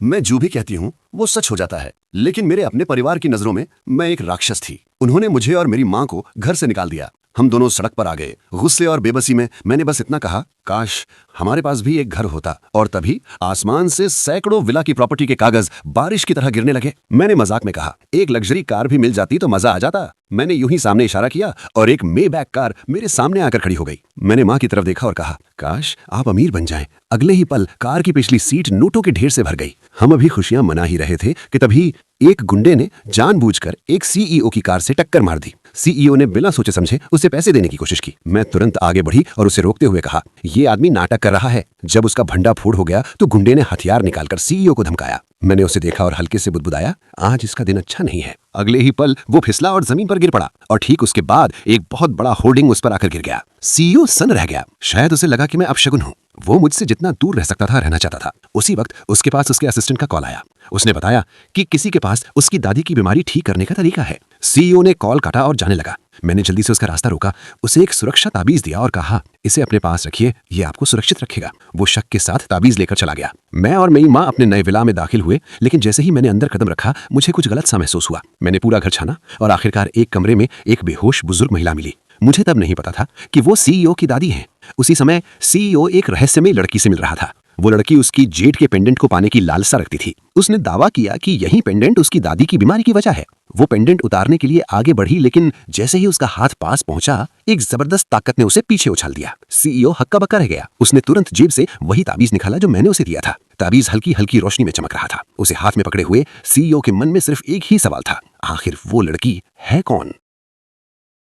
मैं जो भी कहती हूँ वो सच हो जाता है। लेकिन मेरे अपने परिवार की नजरों में मैं एक राक्षस थी। उन्होंने मुझे और मेरी माँ को घर से निकाल दिया। हम दोनों सड़क पर आ गए। गुस्से और बेबसी में मैंने बस इतना कहा, काश हमारे पास भी एक घर होता। और तभी आसमान से सैकड़ों विला की प्रॉपर्टी के कागज बारिश की तरह गिरने लगे। मैंने मजाक में कहा, एक लग्जरी कार भी मिल जाती तो मजा आ जाता। मैंने यूं ही सामने इशारा किया और एक मेबैक कार मेरे सामने आकर खड़ी हो गई। मैंने माँ की तरफ देखा और कहा, काश आप अमीर बन जाएं। अगले ही पल कार की पिछली सीट नोटों के ढेर से भर गई। हम अभी खुशियां मना ही रहे थे कि तभी एक गुंडे ने जानबूझकर एक सीईओ की कार से टक्कर मार दी। सीईओ ने बिना सोचे समझे उसे पैसे देने की कोशिश की। मैं तुरंत आगे बढ़ी और उसे रोकते हुए कहा, यह आदमी नाटक कर रहा है। जब उसका भंडा फोड़ हो गया तो गुंडे ने हथियार निकालकर सीईओ को धमकाया। मैंने उसे देखा और हल्के से बुदबुदाया, आज इसका दिन अच्छा नहीं है। अगले ही पल वो फिसला और जमीन पर गिर पड़ा और ठीक उसके बाद एक बहुत बड़ा होर्डिंग उस पर आकर गिर गया। सीईओ सन रह गया। शायद उसे लगा कि मैं अपशगुन हूँ। वो मुझसे जितना दूर रह सकता था रहना चाहता था। उसी वक्त उसके पास उसके असिस्टेंट का कॉल आया। उसने बताया कि किसी के पास उसकी दादी की बीमारी ठीक करने का तरीका है। सीईओ ने कॉल काटा और जाने लगा। मैंने जल्दी से उसका रास्ता रोका, उसे एक सुरक्षा ताबीज दिया और कहा, इसे अपने पास रखिए, ये आपको सुरक्षित रखेगा। वो शक के साथ ताबीज लेकर चला गया। मैं और मेरी माँ अपने नए विला में दाखिल हुए, लेकिन जैसे ही मैंने अंदर कदम रखा मुझे कुछ गलत सा महसूस हुआ। मैंने पूरा घर छाना और आखिरकार एक कमरे में एक बेहोश बुजुर्ग महिला मिली। मुझे तब नहीं पता था कि वो सीईओ की दादी हैं। उसी समय सीईओ एक रहस्यमयी लड़की से मिल रहा था। वो लड़की उसकी जेठ के पेंडेंट को पाने की लालसा रखती थी। उसने दावा किया कि यही पेंडेंट उसकी दादी की बीमारी की वजह है। वो पेंडेंट उतारने के लिए आगे बढ़ी, लेकिन जैसे ही उसका हाथ पास पहुंचा एक जबरदस्त ताकत ने उसे पीछे उछाल दिया। सीईओ हक्का बक्का रह गया। उसने तुरंत जेब से वही ताबीज निकाला जो मैंने उसे दिया था। ताबीज हल्की हल्की रोशनी में चमक रहा था। उसे हाथ में पकड़े हुए सीईओ के मन में सिर्फ एक ही सवाल था, आखिर वो लड़की है कौन।